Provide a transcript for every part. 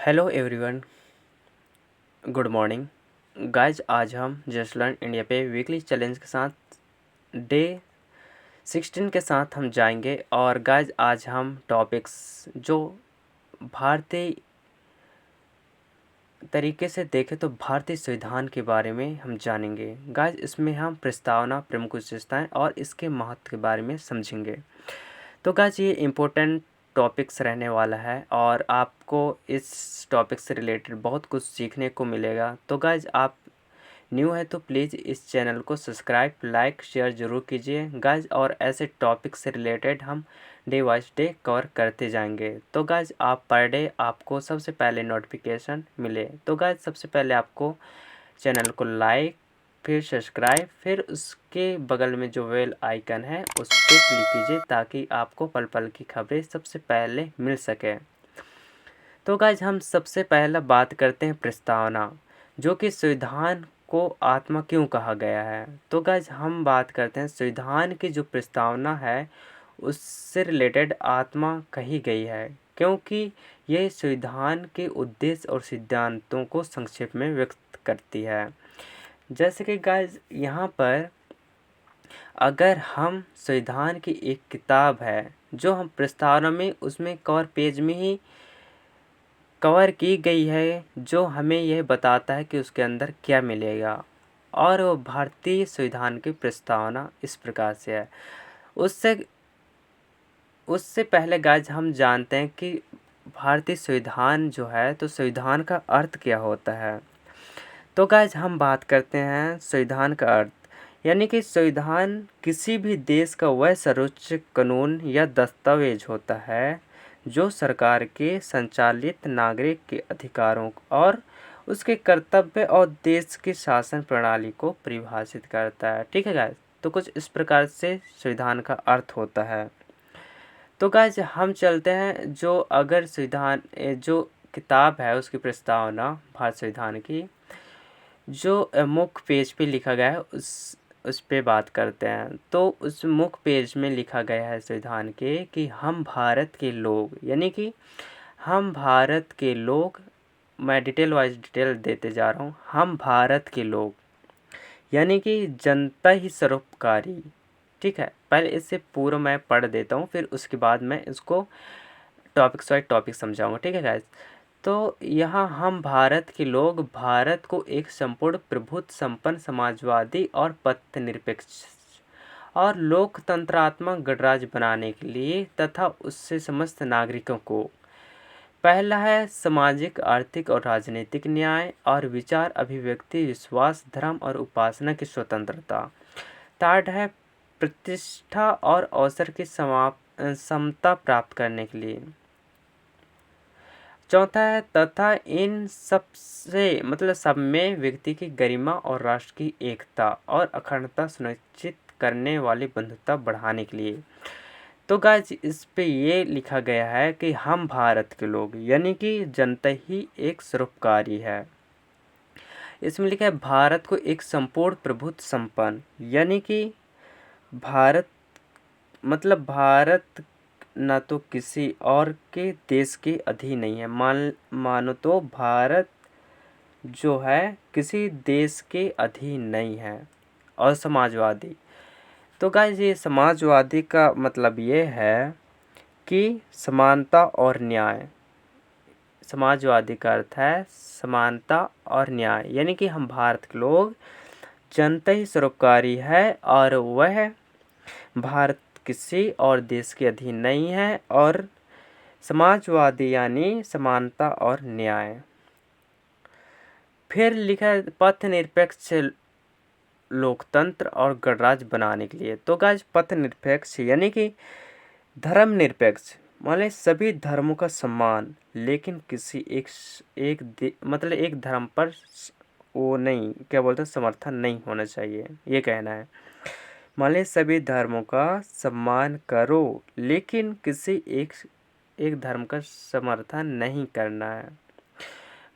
Hello everyone, good morning guys. आज हम just learn India पे वीकली चैलेंज के साथ डे 16 के साथ हम जाएंगे। और गाइज आज हम टॉपिक्स जो भारतीय तरीके से देखें तो भारतीय संविधान के बारे में हम जानेंगे। गाइज इसमें हम प्रस्तावना, प्रमुख विशेषताएं और इसके महत्व के बारे में समझेंगे। तो गाइज ये इम्पोर्टेंट टॉपिक्स रहने वाला है और आपको इस टॉपिक से रिलेटेड बहुत कुछ सीखने को मिलेगा। तो गाइज आप न्यू है तो प्लीज़ इस चैनल को सब्सक्राइब, लाइक, शेयर ज़रूर कीजिए गाइज। और ऐसे टॉपिक से रिलेटेड हम डे वाइज डे कवर करते जाएंगे। तो गाइज आप पर डे आपको सबसे पहले नोटिफिकेशन मिले तो गाइज सबसे पहले आपको चैनल को लाइक, फिर सब्सक्राइब, फिर उसके बगल में जो बेल आइकन है उस पर क्लिक कीजिए ताकि आपको पल पल की खबरें सबसे पहले मिल सके। तो गाइज हम सबसे पहला बात करते हैं प्रस्तावना, जो कि संविधान को आत्मा क्यों कहा गया है। तो गाइज हम बात करते हैं संविधान की जो प्रस्तावना है उससे रिलेटेड आत्मा कही गई है, क्योंकि यह संविधान के उद्देश्य और सिद्धांतों को संक्षेप में व्यक्त करती है। जैसे कि गाइज यहाँ पर अगर हम संविधान की एक किताब है जो हम प्रस्तावना में उसमें कवर पेज में ही कवर की गई है, जो हमें यह बताता है कि उसके अंदर क्या मिलेगा। और वो भारतीय संविधान की प्रस्तावना इस प्रकार से है। उससे उससे पहले गाइज हम जानते हैं कि भारतीय संविधान जो है तो संविधान का अर्थ क्या होता है। तो गाइज हम बात करते हैं संविधान का अर्थ, यानी कि संविधान किसी भी देश का वह सर्वोच्च कानून या दस्तावेज होता है जो सरकार के संचालित नागरिक के अधिकारों और उसके कर्तव्य और देश की शासन प्रणाली को परिभाषित करता है। ठीक है गाइज, तो कुछ इस प्रकार से संविधान का अर्थ होता है। तो गाइज हम चलते हैं जो अगर संविधान जो किताब है उसकी प्रस्तावना भारत संविधान की जो मुख्य पेज पे लिखा गया है उस पे बात करते हैं। तो उस मुख्य पेज में लिखा गया है संविधान के कि हम भारत के लोग, यानी कि हम भारत के लोग, मैं डिटेल वाइज डिटेल देते जा रहा हूँ। हम भारत के लोग यानी कि जनता ही सर्वोपकारी। ठीक है, पहले इससे पूर्व मैं पढ़ देता हूँ, फिर उसके बाद मैं इसको टॉपिक्स वाइज टॉपिक समझाऊंगा। ठीक है गाइस, तो यहाँ हम भारत के लोग भारत को एक संपूर्ण प्रभुत्व संपन्न समाजवादी और पथनिरपेक्ष और लोकतंत्रात्मक गणराज्य बनाने के लिए तथा उससे समस्त नागरिकों को पहला है सामाजिक, आर्थिक और राजनीतिक न्याय और विचार अभिव्यक्ति, विश्वास, धर्म और उपासना की स्वतंत्रता। थर्ड है प्रतिष्ठा और अवसर की समता प्राप्त करने के लिए। चौथा है तथा इन सब में व्यक्ति की गरिमा और राष्ट्र की एकता और अखंडता सुनिश्चित करने वाली बंधुता बढ़ाने के लिए। तो गाइज इस पे ये लिखा गया है कि हम भारत के लोग, यानी कि जनता ही एक सर्वोपकारी है। इसमें लिखा है भारत को एक संपूर्ण प्रभुत्व संपन्न, यानी कि भारत भारत ना तो किसी और के देश के अधीन नहीं है। मानो तो भारत जो है किसी देश के अधीन नहीं है। और समाजवादी, तो गाइस ये समाजवादी का मतलब ये है कि समानता और न्याय। समाजवादी का अर्थ है समानता और न्याय, यानी कि हम भारत के लोग जनता ही सर्वोपकारी है और वह भारत किसी और देश के अधीन नहीं है। और समाजवादी यानी समानता और न्याय। फिर लिखा है पथ निरपेक्ष लोकतंत्र और गणराज्य बनाने के लिए। तो गाइस पथ निरपेक्ष यानी कि धर्मनिरपेक्ष, मान सभी धर्मों का सम्मान, लेकिन किसी एक धर्म पर वो नहीं, क्या बोलते हैं, समर्थन नहीं होना चाहिए, ये कहना है। मान सभी धर्मों का सम्मान करो लेकिन किसी एक धर्म का समर्थन नहीं करना है।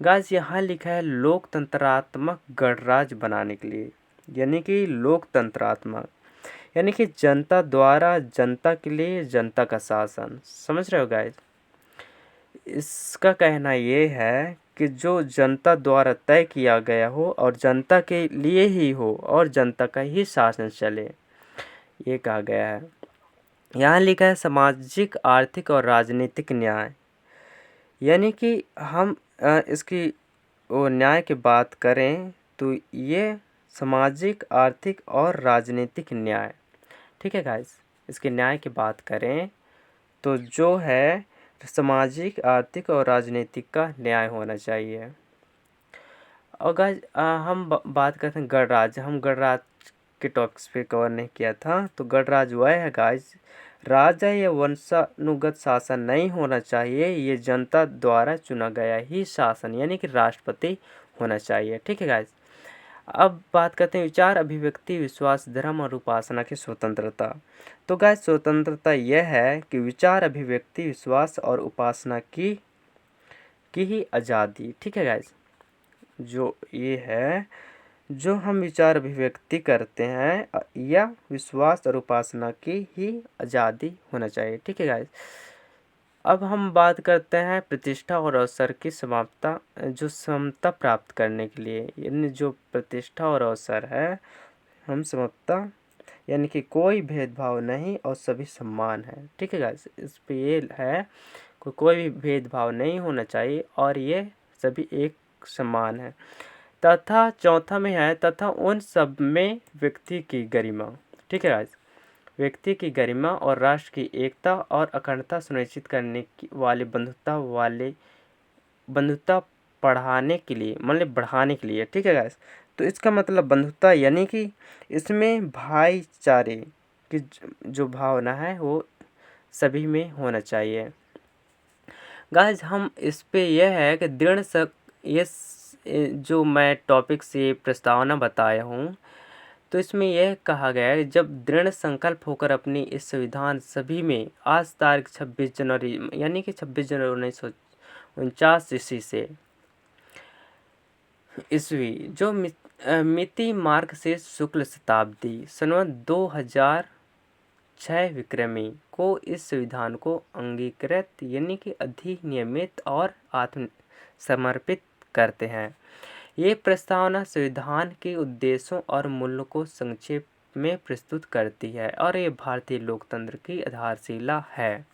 गाइस यहाँ लिखा है लोकतंत्रात्मक गणराज्य बनाने के लिए, यानी कि लोकतंत्रात्मक यानी कि जनता द्वारा जनता के लिए जनता का शासन। समझ रहे हो गाइस। इसका कहना ये है कि जो जनता द्वारा तय किया गया हो और जनता के लिए ही हो और जनता का ही शासन चले, ये कहा गया है। यहाँ लिखा है सामाजिक, आर्थिक और राजनीतिक न्याय। यानी कि हम इसकी वो न्याय की बात करें तो ये सामाजिक, आर्थिक और राजनीतिक न्याय, ठीक है गाइस। इसके न्याय की बात करें तो जो है सामाजिक, आर्थिक और राजनीतिक का न्याय होना चाहिए। और गाइस हम बात करते हैं गणराज्य। हम गणराज्य के टॉपिक्स पे कवर नहीं किया था। तो गणराज्य वह है गाइस, राजा या वंशानुगत शासन नहीं होना चाहिए, ये जनता द्वारा चुना गया ही शासन यानी कि राष्ट्रपति होना चाहिए, ठीक है गाइस। अब बात करते हैं विचार, अभिव्यक्ति, विश्वास, धर्म और उपासना की स्वतंत्रता। तो गाइस स्वतंत्रता यह है कि विचार, अभिव्यक्ति, विश्वास और उपासना की ही आज़ादी, ठीक है गाइस। जो ये है, जो हम विचार अभिव्यक्ति करते हैं या विश्वास और उपासना की ही आज़ादी होना चाहिए, ठीक है गाइस। अब हम बात करते हैं प्रतिष्ठा और अवसर की समानता, जो समता प्राप्त करने के लिए, यानी जो प्रतिष्ठा और अवसर है, हम समता यानी कि कोई भेदभाव नहीं और सभी समान है, ठीक है गाइस। इस पे ये है कोई भी भेदभाव नहीं होना चाहिए और ये सभी एक समान है। तथा चौथा में है तथा उन सब में व्यक्ति की गरिमा, ठीक है गाइस। व्यक्ति की गरिमा और राष्ट्र की एकता और अखंडता सुनिश्चित करने की बंधुता पढ़ाने के लिए, मतलब बढ़ाने के लिए, ठीक है गाइस। तो इसका मतलब बंधुता यानी कि इसमें भाईचारे की जो भावना है वो सभी में होना चाहिए। गाइस हम इस पे यह है कि ये जो मैं टॉपिक से प्रस्तावना बताया हूँ, तो इसमें यह कहा गया है जब दृढ़ संकल्प होकर अपनी इस संविधान सभी में आज तारीख 26 जनवरी यानी कि 26 जनवरी 1949 ईस्वी जो मिति मार्ग से शुक्ल शताब्दी सन 2006 विक्रमी को इस संविधान को अंगीकृत यानी कि अधिनियमित और आत्म समर्पित करते हैं। ये प्रस्तावना संविधान के उद्देश्यों और मूल्यों को संक्षेप में प्रस्तुत करती है और ये भारतीय लोकतंत्र की आधारशिला है।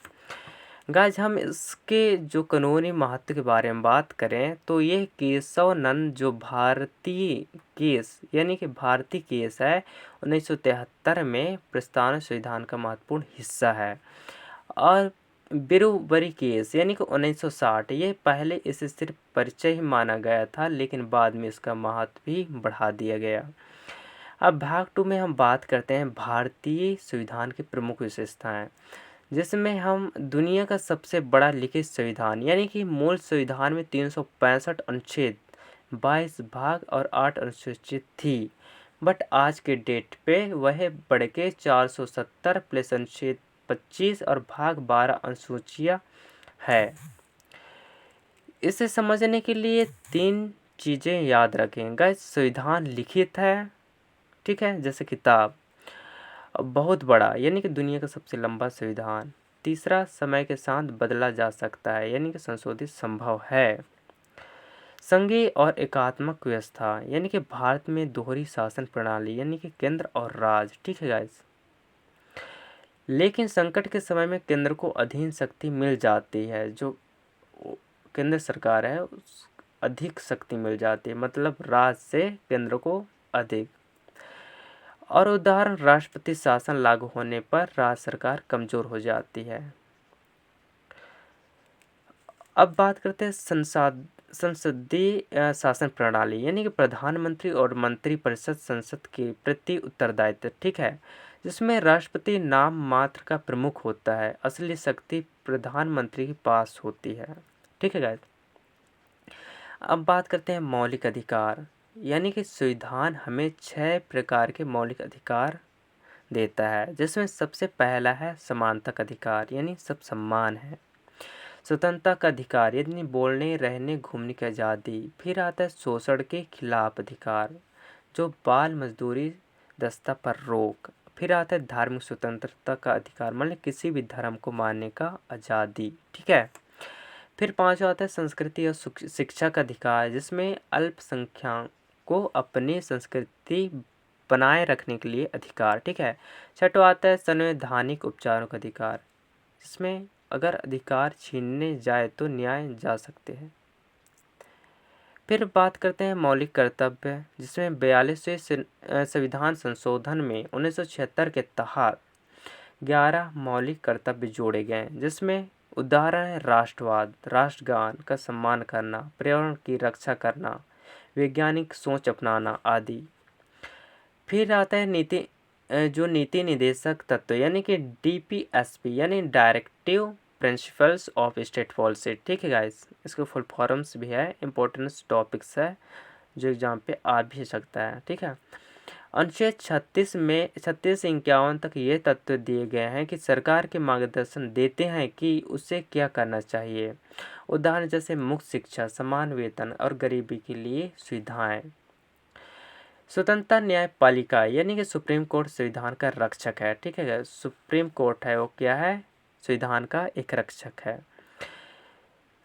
गाइस हम इसके जो कानूनी महत्व के बारे में बात करें तो ये केशव नंद जो भारतीय केस यानी कि भारतीय केस है 1973 में प्रस्तावना संविधान का महत्वपूर्ण हिस्सा है। और बिरुबरी केस यानी कि 1960 ये पहले इसे सिर्फ परिचय ही माना गया था, लेकिन बाद में इसका महत्व भी बढ़ा दिया गया। अब भाग 2 में हम बात करते हैं भारतीय संविधान की प्रमुख विशेषताएं, जिसमें हम दुनिया का सबसे बड़ा लिखित संविधान यानी कि मूल संविधान में 365 अनुच्छेद, 22 भाग और 8 अनुसूचित थी, बट आज के डेट पे वह बढ़ के 470 प्लस अनुच्छेद 25 और भाग 12 अनुसूचियाँ है। इसे समझने के लिए 3 चीज़ें याद रखें। गाइस संविधान लिखित है, ठीक है, जैसे किताब, बहुत बड़ा यानी कि दुनिया का सबसे लंबा संविधान। तीसरा समय के साथ बदला जा सकता है यानी कि संशोधित संभव है। संघीय और एकात्मक व्यवस्था यानी कि भारत में दोहरी शासन प्रणाली यानी कि केंद्र और राज्य, ठीक है गाइस। लेकिन संकट के समय में केंद्र को अधीन शक्ति मिल जाती है, जो केंद्र सरकार है उस अधिक शक्ति मिल जाती है, मतलब राज्य से केंद्र को अधिक। और उदाहरण राष्ट्रपति शासन लागू होने पर राज्य सरकार कमजोर हो जाती है। अब बात करते हैं संसदीय शासन प्रणाली यानी कि प्रधानमंत्री और मंत्रिपरिषद संसद के प्रति उत्तरदायित्व, ठीक है, जिसमें राष्ट्रपति नाम मात्र का प्रमुख होता है, असली शक्ति प्रधानमंत्री के पास होती है, ठीक है गाइस। अब बात करते हैं मौलिक अधिकार यानी कि संविधान हमें 6 प्रकार के मौलिक अधिकार देता है, जिसमें सबसे पहला है समानता का अधिकार यानी सब समान है। स्वतंत्रता का अधिकार यानी बोलने, रहने, घूमने की आज़ादी। फिर आता है शोषण के खिलाफ अधिकार, जो बाल मजदूरी, दस्ता पर रोक। फिर आता है धार्मिक स्वतंत्रता का अधिकार, मतलब किसी भी धर्म को मानने का आज़ादी, ठीक है। फिर 5वां आता है संस्कृति और शिक्षा का अधिकार, जिसमें अल्पसंख्यक को अपनी संस्कृति बनाए रखने के लिए अधिकार। ठीक है। 6वां आता है संवैधानिक उपचारों का अधिकार, जिसमें अगर अधिकार छीनने जाए तो न्याय जा सकते हैं। फिर बात करते हैं मौलिक कर्तव्य, जिसमें 42वें संविधान संशोधन में 1976 के तहत 11 मौलिक कर्तव्य जोड़े गए, जिसमें उदाहरण है राष्ट्रवाद, राष्ट्रगान का सम्मान करना, पर्यावरण की रक्षा करना, वैज्ञानिक सोच अपनाना आदि। फिर आता है नीति निदेशक तत्व यानी कि DPSP यानी directive principles of state policy. ठीक है गाइस, इसके फुल फॉर्म्स भी है, इंपॉर्टेंट टॉपिक्स है जो एग्जाम पे आ भी सकता है। ठीक है। अनुच्छेद 36 में 36 से 51 तक ये तत्व दिए गए हैं कि सरकार के मार्गदर्शन देते हैं कि उसे क्या करना चाहिए। उदाहरण जैसे मुफ्त शिक्षा, समान वेतन और गरीबी के लिए सुविधाएं। स्वतंत्रता न्यायपालिका यानी कि सुप्रीम कोर्ट संविधान का रक्षक है। ठीक है। सुप्रीम कोर्ट है वो क्या है, संविधान का एक रक्षक है।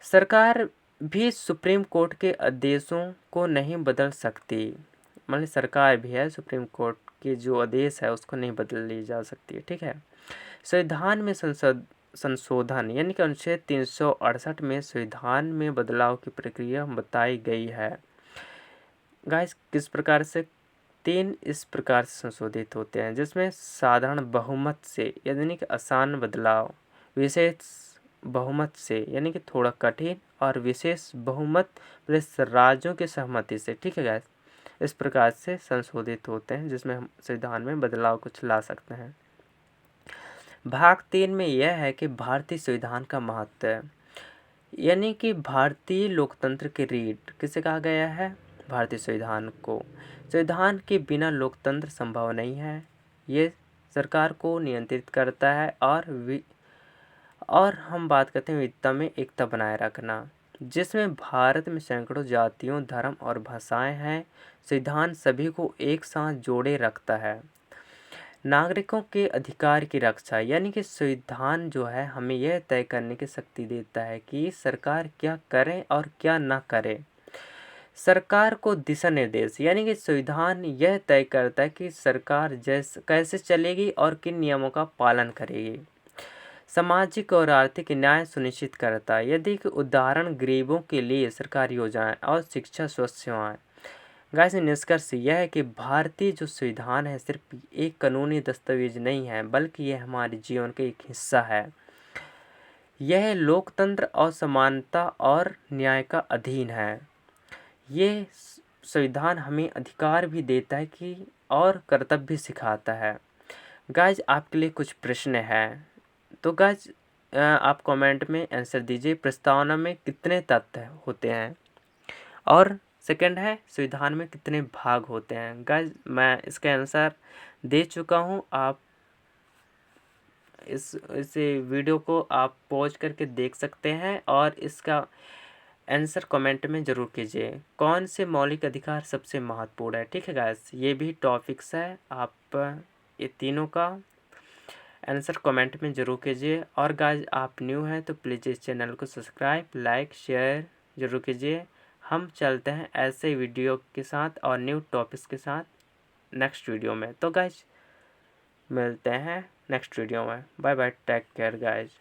सरकार भी सुप्रीम कोर्ट के आदेशों को नहीं बदल सकती, मतलब सरकार भी है, सुप्रीम कोर्ट के जो आदेश है उसको नहीं बदल ली जा सकती है। ठीक है। संविधान में संशोधन यानी कि अनुच्छेद 368 में संविधान में बदलाव की प्रक्रिया बताई गई है। गाइस किस प्रकार से, 3 इस प्रकार से संशोधित होते हैं, जिसमें साधारण बहुमत से यानी कि आसान बदलाव, विशेष बहुमत से यानी कि थोड़ा कठिन, और विशेष बहुमत प्लस राज्यों की सहमति से। ठीक है गाइस, इस प्रकार से संशोधित होते हैं, जिसमें हम संविधान में बदलाव कुछ ला सकते हैं। भाग 3 में यह है कि भारतीय संविधान का महत्व है, यानी कि भारतीय लोकतंत्र की रीढ़ किसे कहा गया है, भारतीय संविधान को। संविधान के बिना लोकतंत्र संभव नहीं है। ये सरकार को नियंत्रित करता है और हम बात करते हैं विविधता में एकता बनाए रखना, जिसमें भारत में सैकड़ों जातियों, धर्म और भाषाएं हैं। संविधान सभी को एक साथ जोड़े रखता है। नागरिकों के अधिकार की रक्षा यानी कि संविधान जो है हमें यह तय करने की शक्ति देता है कि सरकार क्या करे और क्या ना करे। सरकार को दिशा निर्देश यानी कि संविधान यह तय करता है कि सरकार कैसे चलेगी और किन नियमों का पालन करेगी। सामाजिक और आर्थिक न्याय सुनिश्चित करता है, यदि उदाहरण गरीबों के लिए सरकारी योजनाएं और शिक्षा स्वास्थ्य सेवाएं। गाइस निष्कर्ष यह है कि भारतीय जो संविधान है सिर्फ एक कानूनी दस्तावेज नहीं है, बल्कि यह हमारे जीवन का एक हिस्सा है। यह लोकतंत्र और समानता और न्याय का अधीन है। ये संविधान हमें अधिकार भी देता है कि और कर्तव्य भी सिखाता है। गाइस आपके लिए कुछ प्रश्न हैं, तो गाइस आप कमेंट में आंसर दीजिए। प्रस्तावना में कितने तत्व होते हैं, और सेकंड है संविधान में कितने भाग होते हैं। गाइस मैं इसका आंसर दे चुका हूँ, आप इस वीडियो को आप पॉज करके देख सकते हैं और इसका आंसर कमेंट में ज़रूर कीजिए। कौन से मौलिक अधिकार सबसे महत्वपूर्ण है। ठीक है गाइस, ये भी टॉपिक्स है, आप ये तीनों का आंसर कमेंट में ज़रूर कीजिए। और गाइस आप न्यू हैं तो प्लीज़ इस चैनल को सब्सक्राइब, लाइक, शेयर ज़रूर कीजिए। हम चलते हैं ऐसे वीडियो के साथ और न्यू टॉपिक्स के साथ नेक्स्ट वीडियो में। तो गाइस मिलते हैं नेक्स्ट वीडियो में। Bye bye, take care guys.